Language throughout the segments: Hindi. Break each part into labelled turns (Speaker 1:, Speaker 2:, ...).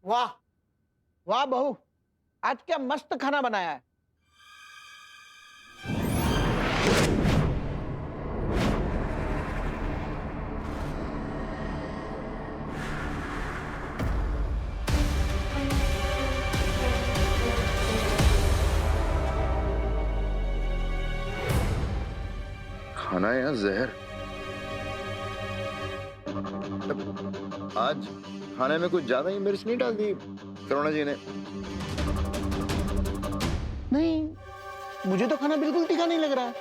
Speaker 1: वाह वाह बहू, आज क्या मस्त खाना बनाया है।
Speaker 2: खाना है या जहर? आज खाने में कुछ ज्यादा ही मिर्च नहीं डाल दी करुणा जी ने?
Speaker 1: नहीं, मुझे तो खाना बिल्कुल तीखा नहीं लग रहा है।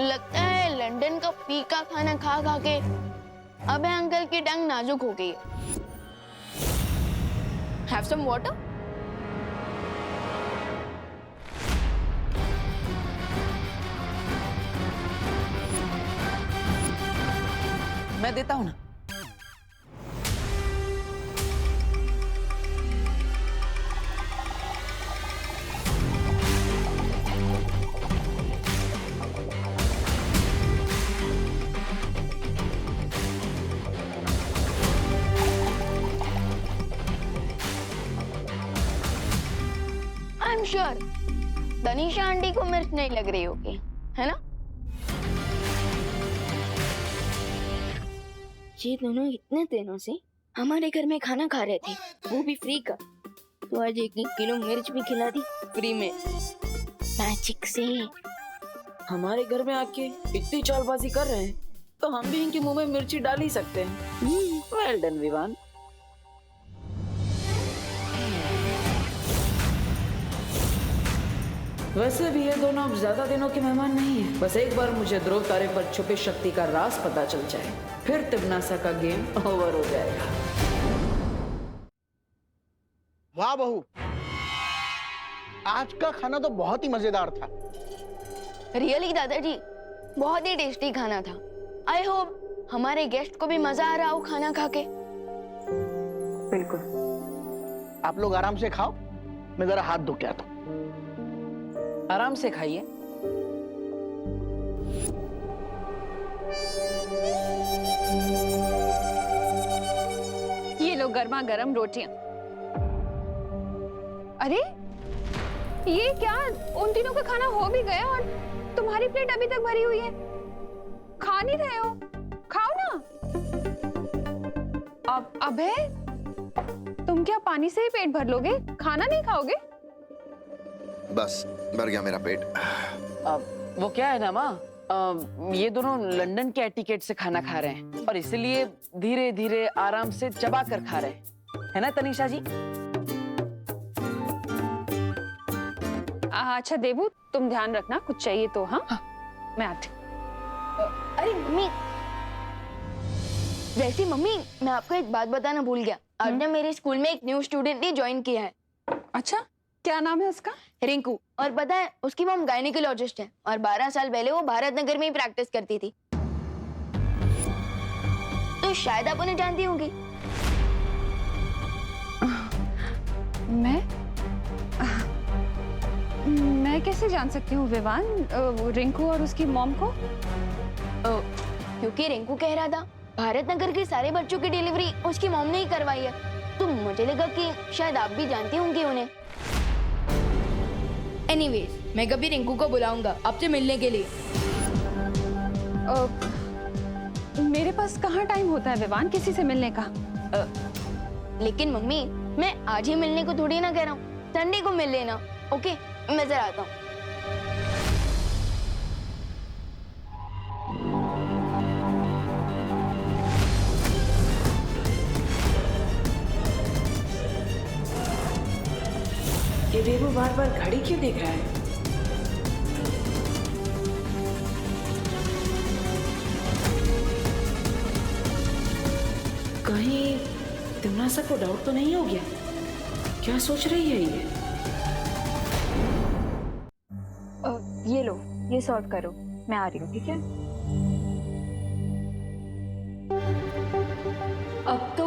Speaker 3: लगता है लंदन का फीका खाना खा खा के अबे अंकल की टंग नाजुक हो गई है। Have some water?
Speaker 4: मैं देता हूं ना।
Speaker 3: I am sure Tanisha aunty को मिर्च नहीं लग रही होगी, है ना? ये दोनों इतने दिनों से हमारे घर में खाना खा रहे थे, वो भी फ्री का। तो आज 1-1 किलो मिर्च भी खिला दी फ्री में, मैजिक से।
Speaker 4: हमारे घर में आके इतनी चालबाजी कर रहे हैं तो हम भी इनके मुंह में मिर्ची डाल ही सकते हैं। Well done Vivaan. वैसे भी ये दोनों अब ज्यादा दिनों के मेहमान नहीं है। बस एक बार मुझे ध्रुव तारे पर छुपी शक्ति का राज पता चल जाए, फिर तिबनासा का गेम ओवर हो जाएगा।
Speaker 1: वाह बहू, आज का खाना तो बहुत ही मजेदार था।
Speaker 3: रियली दादाजी, बहुत ही टेस्टी खाना था। आई होप हमारे गेस्ट को भी मजा आ रहा हो खाना खा के।
Speaker 4: बिल्कुल।
Speaker 1: आप लोग आराम से खाओ, मैं जरा हाथ धो के आता हूं।
Speaker 4: आराम से खाइए।
Speaker 5: ये लो गर्मा गर्म रोटियां। अरे ये क्या, उन तीनों का खाना हो भी गया और तुम्हारी प्लेट अभी तक भरी हुई है। खा नहीं रहे हो? खाओ ना। अबे तुम क्या पानी से ही पेट भर लोगे, खाना नहीं खाओगे?
Speaker 2: बस भर गया मेरा पेट।
Speaker 4: वो क्या है ना माँ, ये दोनों लंदन के एटिकेट से खाना खा रहे हैं और इसलिए धीरे धीरे आराम से चबा कर खा रहे हैं, है ना तनीषा जी?
Speaker 5: अच्छा देवू, तुम ध्यान रखना, कुछ चाहिए तो। हाँ, मैं आती हूँ।
Speaker 3: अरे मम्मी, वैसे मम्मी मैं आपको एक बात बताना भूल गया। आज ना मेरे स्कूल में एक न्यू स्टूडेंट ने ज्वाइन किया है।
Speaker 5: अच्छा, क्या नाम है उसका?
Speaker 3: रिंकू। और पता है उसकी मॉम गायनेकोलॉजिस्ट है और 12 साल पहले वो भारत नगर में ही प्रैक्टिस करती थी। तो शायद आप उन्हें जानती होंगी।
Speaker 5: मैं कैसे जान सकती हूँ विवान, रिंकू और उसकी मॉम को?
Speaker 3: क्योंकि रिंकू कह रहा था भारत नगर के सारे बच्चों की डिलीवरी उसकी मॉम ने ही करवाई है, तो मुझे लगा कि शायद आप भी जानती होंगी उन्हें। एनीवेज, मैं कभी रिंकू को बुलाऊंगा आपसे मिलने के लिए।
Speaker 5: मेरे पास कहाँ टाइम होता है विवान किसी से मिलने का।
Speaker 3: लेकिन मम्मी मैं आज ही मिलने को थोड़ी ना कह रहा हूँ, संडे को मिल लेना। ओके, मैं जरा आता हूँ।
Speaker 4: ये देवू बार बार घड़ी क्यों देख रहा है? कहीं तिमनासा को डाउट तो नहीं हो गया? क्या सोच रही है ये?
Speaker 5: ये लो, ये सॉर्ट करो, मैं आ रही हूँ, ठीक है?
Speaker 6: अब तो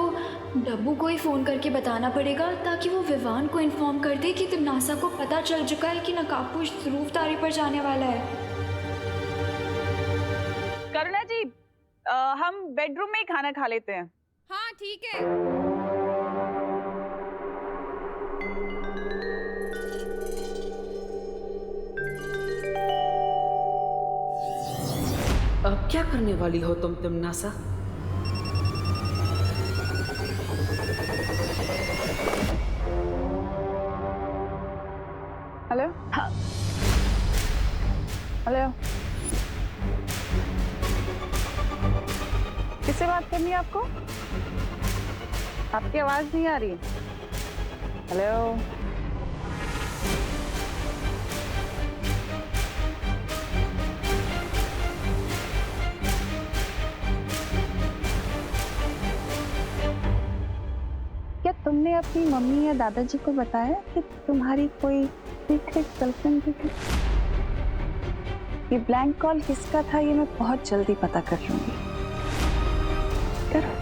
Speaker 6: डब्बू को ही फोन करके बताना पड़ेगा ताकि वो विवान को इन्फॉर्म कर दे कि तिमनासा को पता चल चुका है कि नकाबपोश ध्रुव तारे पर जाने वाला है।
Speaker 7: करुणा जी, हम बेडरूम में ही खाना खा लेते हैं।
Speaker 5: हाँ ठीक है।
Speaker 4: क्या करने वाली हो तुम तिमनासा?
Speaker 5: हेलो। हाँ। हेलो। किससे बात करनी है आपको? आपकी आवाज नहीं आ रही। हेलो। क्या तुमने अपनी मम्मी या दादाजी को बताया कि तुम्हारी कोई सीक्रेट गर्लफ्रेंड भी थी? ये ब्लैंक कॉल किसका था ये मैं बहुत जल्दी पता कर लूंगी। करो।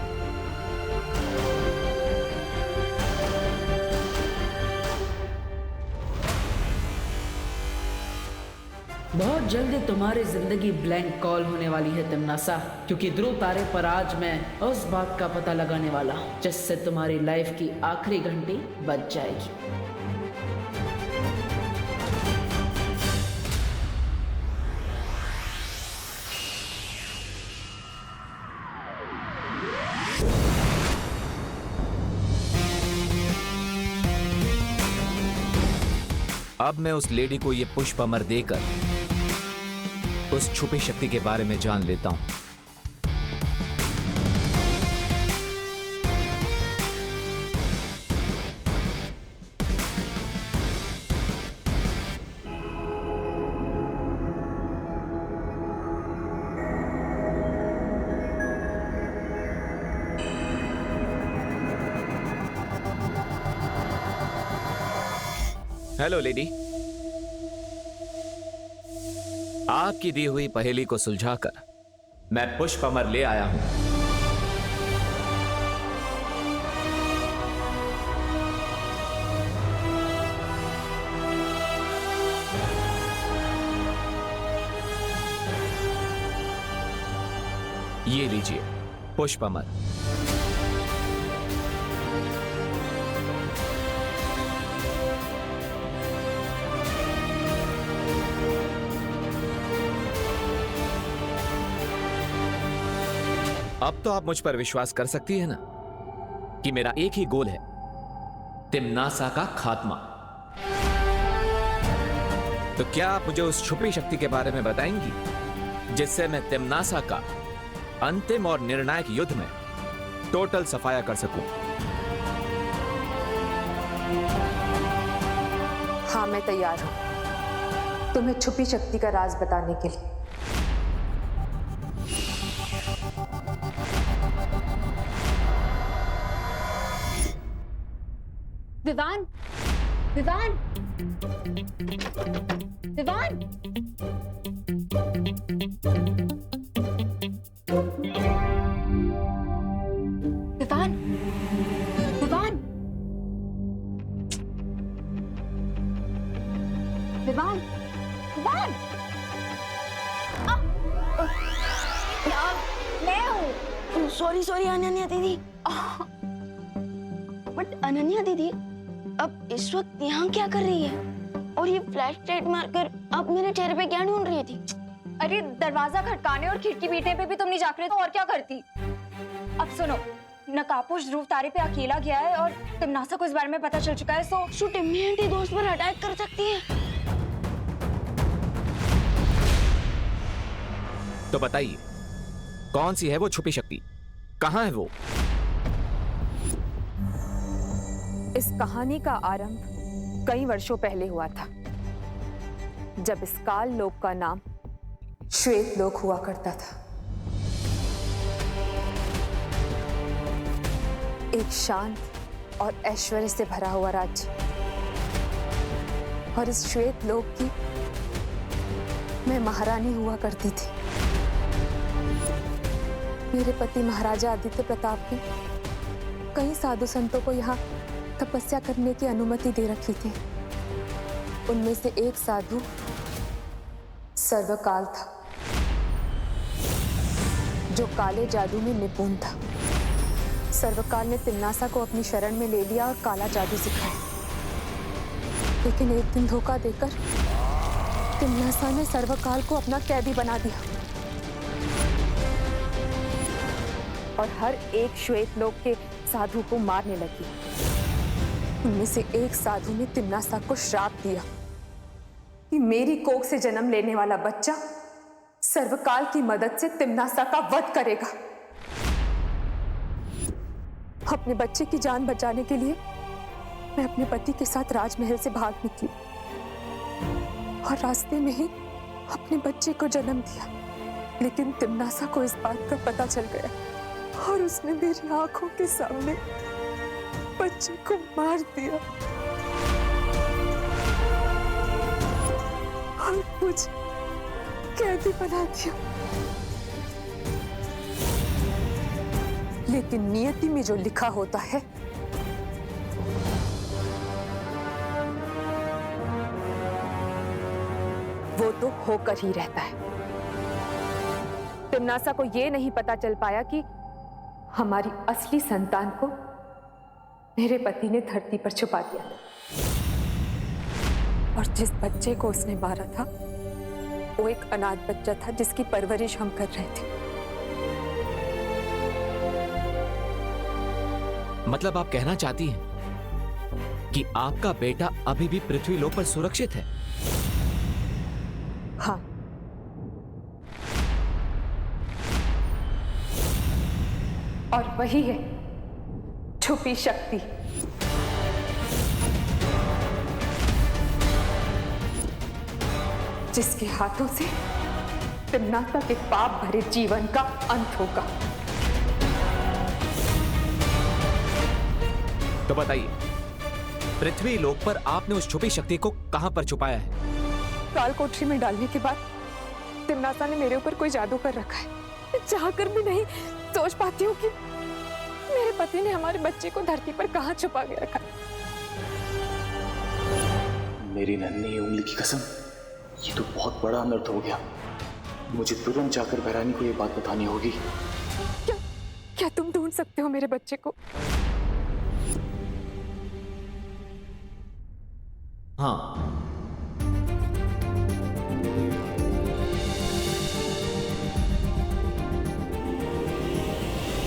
Speaker 4: बहुत जल्दी तुम्हारी जिंदगी ब्लैंक कॉल होने वाली है तिमनासा, क्योंकि ध्रुव तारे पर आज मैं उस बात का पता लगाने वाला हूँ जिससे तुम्हारी लाइफ की आखिरी घंटी बज जाएगी।
Speaker 7: अब मैं उस लेडी को ये पुष्प अमर देकर उस छुपी शक्ति के बारे में जान लेता हूं। हेलो लेडी, आपकी दी हुई पहेली को सुलझाकर मैं पुष्प अमर ले आया हूं। ये लीजिए पुष्प अमर। अब तो आप मुझ पर विश्वास कर सकती है ना कि मेरा एक ही गोल है, तिमनासा का खात्मा। तो क्या आप मुझे उस छुपी शक्ति के बारे में बताएंगी जिससे मैं तिमनासा का अंतिम और निर्णायक युद्ध में टोटल सफाया कर सकूं?
Speaker 8: हाँ, मैं तैयार हूं तुम्हें छुपी शक्ति का राज बताने के लिए।
Speaker 6: विवान, विवान, विवान, विवान, विवान, विवान, विवान। मैं हूँ।
Speaker 3: सॉरी सॉरी अनन्या दीदी। बट अनन्या दीदी अब इस वक्त यहाँ क्या कर रही है? और ये फ्लैश लाइट मारकर अब मेरे चेहरे पे क्या ढूंढ रही थी?
Speaker 6: अरे दरवाजा खटकाने और खिड़की पीटने पे भी तुम नहीं जाग रहे तो और क्या करती? अब सुनो, नकाबपोश ध्रुव तारे पे अकेला गया है और तिमनासा को इस बारे में पता चल चुका है। सो
Speaker 3: टिम्मी आंटी दोस्त पर अटैक कर सकती है।
Speaker 7: तो बताइए कौन सी है वो छुपी शक्ति, कहां है वो?
Speaker 8: इस कहानी का आरंभ कई वर्षों पहले हुआ था, जब इस काल लोक का नाम श्वेत लोक हुआ करता था। एक शांत और ऐश्वर्य से भरा हुआ राज्य। और इस श्वेत लोक की मैं महारानी हुआ करती थी। मेरे पति महाराजा आदित्य प्रताप ने कई साधु संतों को यहाँ तपस्या करने की अनुमति दे रखी थी। उनमें से एक साधु सर्वकाल था, जो काले जादू में निपुण था। सर्वकाल ने तिमनासा को अपनी शरण में ले लिया और काला जादू सिखाया। लेकिन एक दिन धोखा देकर तिमनासा ने सर्वकाल को अपना कैदी बना दिया। और हर एक श्वेत लोक के साधु को मारने लगी। उनमें से एक साधु ने तिम्नासा को श्राप दिया कि मेरी कोख से जन्म लेने वाला बच्चा सर्वकाल की मदद से तिम्नासा का वध करेगा। अपने बच्चे की जान बचाने के लिए मैं अपने पति के साथ राजमहल से भाग निकली और रास्ते में ही अपने बच्चे को जन्म दिया। लेकिन तिम्नासा को इस बात का पता चल गया और उसने मेरी आंखों के सामने बच्चे को मार दिया और मुझे कैदी बना दिया। लेकिन नियति में जो लिखा होता है वो तो होकर ही रहता है। तिम्नासा को यह नहीं पता चल पाया कि हमारी असली संतान को मेरे पति ने धरती पर छुपा दिया था। और जिस बच्चे को उसने मारा था वो एक अनाथ बच्चा था जिसकी परवरिश हम कर रहे थे।
Speaker 7: मतलब आप कहना चाहती हैं कि आपका बेटा अभी भी पृथ्वी लोक पर सुरक्षित है?
Speaker 8: हाँ, और वही है छुपी शक्ति। जिसके हाथों से तिम्नासा के पाप भरे जीवन का अंत होगा।
Speaker 7: तो बताइए, पृथ्वी लोक पर आपने उस छुपी शक्ति को कहां पर छुपाया है?
Speaker 8: काल कोठरी में डालने के बाद तिम्नासा ने मेरे ऊपर कोई जादू कर रखा है। मैं चाहकर भी नहीं सोच पाती हूँ कि मेरे पति ने हमारे बच्चे को धरती पर कहां छुपा के रखा है।
Speaker 9: मेरी नन्ही उंगली की कसम, ये तो बहुत बड़ा अनर्थ हो गया। मुझे तुरंत जाकर भैरानी को ये बात बतानी होगी।
Speaker 8: क्या तुम ढूंढ सकते हो मेरे बच्चे को?
Speaker 7: हाँ,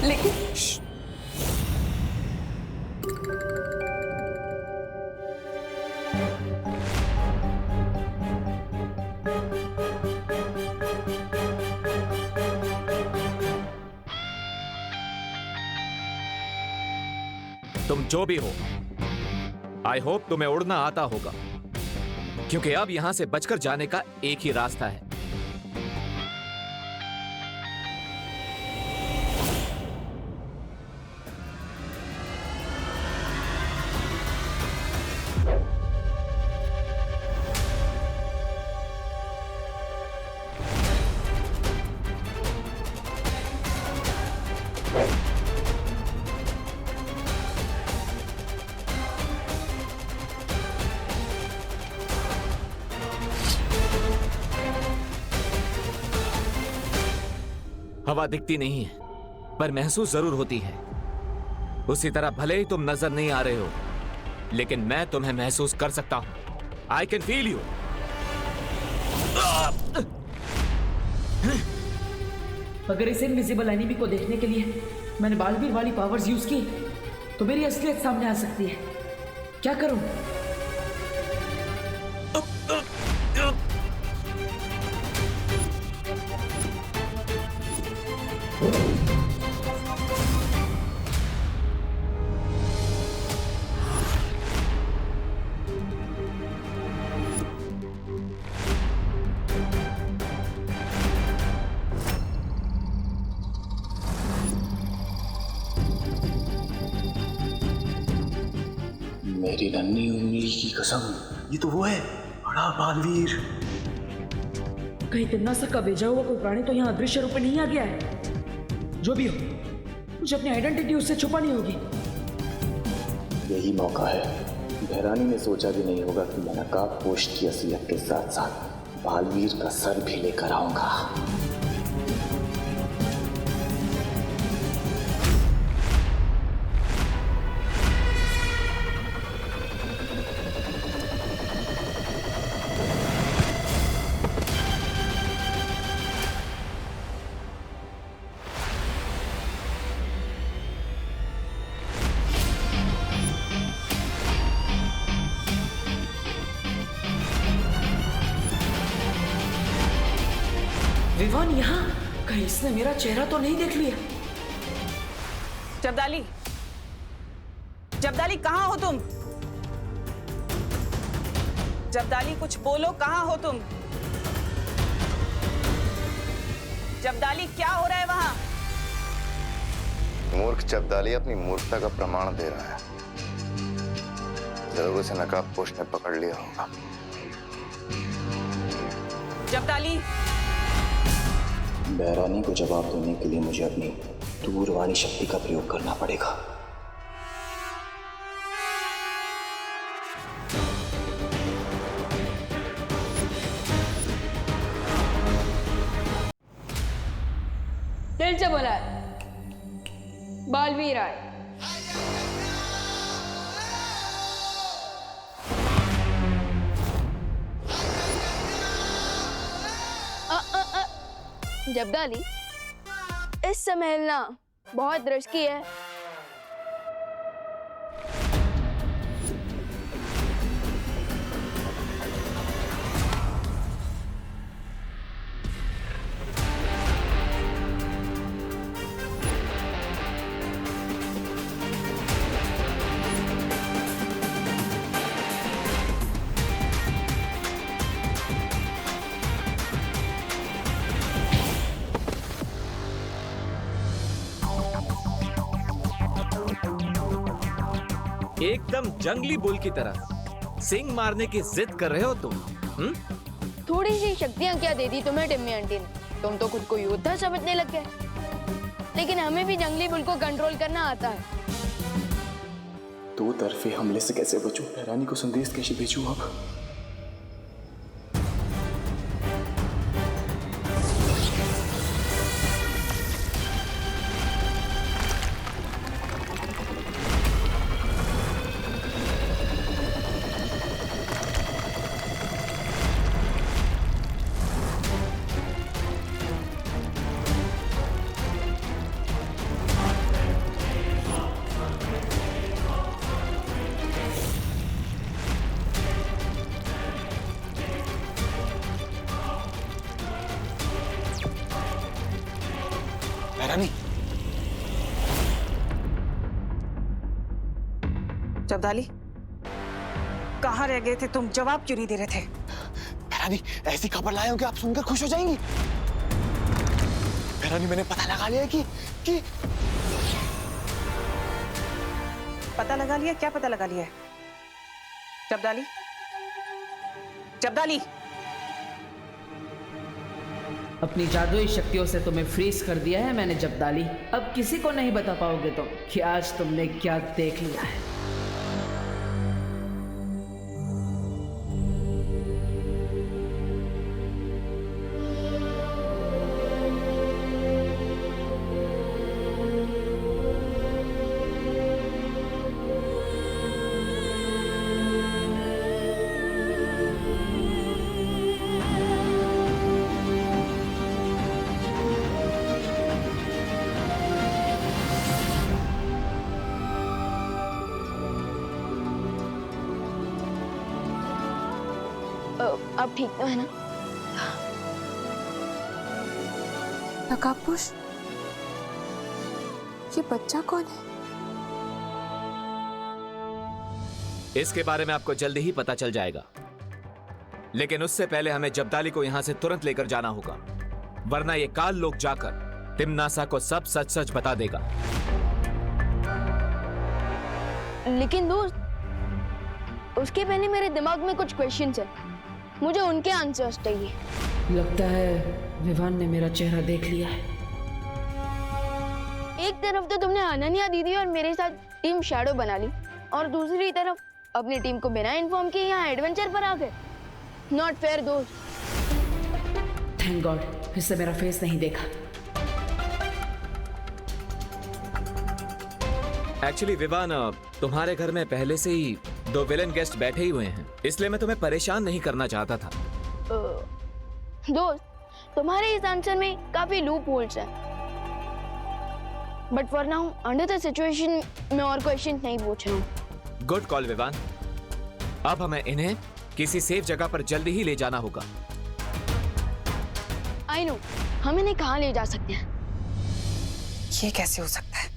Speaker 8: लेकिन
Speaker 7: तुम जो भी हो, आई होप तुम्हें उड़ना आता होगा, क्योंकि अब यहां से बचकर जाने का एक ही रास्ता है। हवा दिखती नहीं है, पर महसूस जरूर होती है। उसी तरह भले ही तुम नजर नहीं आ रहे हो, लेकिन मैं तुम्हें महसूस कर सकता हूं। I can feel you.
Speaker 4: अगर इस इनविजिबल एनिमी को देखने के लिए मैंने बालवीर वाली पावर्स यूज की तो मेरी असलियत सामने आ सकती है। क्या करूं?
Speaker 9: मेरी नन्ही उंगली की कसम, ये तो वो है, बड़ा बालवीर।
Speaker 4: कहीं तिम्नासा का भेजा हुआ कोई प्राणी तो यहाँ अदृश्य रूप में नहीं आ गया है? जो भी हो, मुझे अपनी आइडेंटिटी उससे छुपानी होगी।
Speaker 9: यही मौका है। भैरानी ने सोचा भी नहीं होगा कि मैं नकाबपोश की असलियत के साथ साथ बालवीर का सर भी लेकर आऊंगा।
Speaker 4: विवान यहाँ कहीं इसने मेरा चेहरा तो नहीं देख लिया?
Speaker 10: जब्दाली, जब्दाली कहाँ हो तुम? जब्दाली कुछ बोलो, कहाँ हो तुम? जब्दाली क्या हो रहा है वहां?
Speaker 2: मूर्ख जब्दाली अपनी मूर्खता का प्रमाण दे रहा है। जरूर उसे नकाबपोश ने पकड़ लिया होगा।
Speaker 10: जब्दाली,
Speaker 9: बहरानी को जवाब देने के लिए मुझे अपनी दूरवाणी शक्ति का प्रयोग करना पड़ेगा।
Speaker 3: दिल से बोला है बालवीर आए। जब्दाली, इस समय हिलना बहुत रिस्की है।
Speaker 7: एकदम जंगली बुल की तरह सिंग मारने की जिद कर रहे हो तुम?
Speaker 3: थोड़ी सी शक्तियां क्या दे दी तुम्हें टिम्मी आंटी ने? तुम तो खुद को योद्धा समझने लग गए। लेकिन हमें भी जंगली बुल को कंट्रोल करना आता है।
Speaker 9: दो तरफे हमले से कैसे बचूं? बहरानी को संदेश कैसे भेजूं अब? बहरानी,
Speaker 10: जब्दाली कहाँ रह गए थे तुम? जवाब क्यों नहीं दे रहे थे?
Speaker 9: बहरानी, ऐसी खबर लाया हूं कि आप सुनकर खुश हो जाएंगी। बहरानी, मैंने पता लगा लिया कि
Speaker 10: पता लगा लिया? क्या पता लगा लिया है? जब्दाली, जब्दाली,
Speaker 4: अपनी जादुई शक्तियों से तुम्हें फ्रीज कर दिया है मैंने जब्दाली। अब किसी को नहीं बता पाओगे तुम कि आज तुमने क्या देख लिया है।
Speaker 3: अब ठीक तो है ना?
Speaker 8: नकाबपोश, ये बच्चा कौन है?
Speaker 7: इसके बारे में आपको जल्दी ही पता चल जाएगा, लेकिन उससे पहले हमें जब्दाली को यहां से तुरंत लेकर जाना होगा, वरना ये काल लोग जाकर तिम्नासा को सब सच सच बता देगा।
Speaker 3: लेकिन दोस्त, उसके पहले मेरे दिमाग में कुछ क्वेश्चंस है, मुझे उनके आंसर्स चाहिए।
Speaker 4: लगता है विवान ने मेरा चेहरा देख लिया है।
Speaker 3: एक तरफ तो तुमने अनन्या दीदी और मेरे साथ टीम शैडो बना ली, और दूसरी तरफ अपनी टीम को बिना इन्फॉर्म किए यहाँ एडवेंचर पर आ गए। नॉट फेयर दोस्त।
Speaker 4: थैंक गॉड इससे मेरा फेस नहीं देखा।
Speaker 7: एक्चुअली विवान, तुम्हारे घर में पहले से ही 2 विलेन गेस्ट बैठे ही हुए हैं, इसलिए मैं तुम्हें परेशान नहीं करना चाहता था।
Speaker 3: दोस्त, तुम्हारे इस आंसर में काफी लूप होल्स हैं, but for now under the situation मैं और क्वेश्चन नहीं पूछ रहा हूँ।
Speaker 7: Good call Vivaan. अब हमें इन्हें किसी सेफ जगह पर जल्दी ही ले जाना होगा।
Speaker 3: आई नो, हम इन्हें कहाँ ले जा सकते हैं?
Speaker 10: ये कैसे हो सकता है?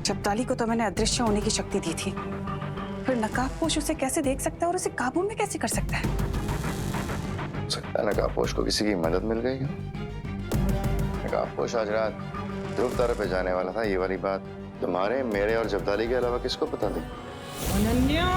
Speaker 10: जब्दाली को तो मैंने अदृश्य होने की शक्ति दी थी, फिर नकाबपोश उसे कैसे देख सकता है और उसे काबू में कैसे कर सकता है?
Speaker 2: हो सकता है नकाबपोश को किसी की मदद मिल गई हो। नकाबपोश आज रात ध्रुव तारे पे जाने वाला था। ये वाली बात तुम्हारे, मेरे और जब्दाली के अलावा किसको पता थी?
Speaker 1: अनन्या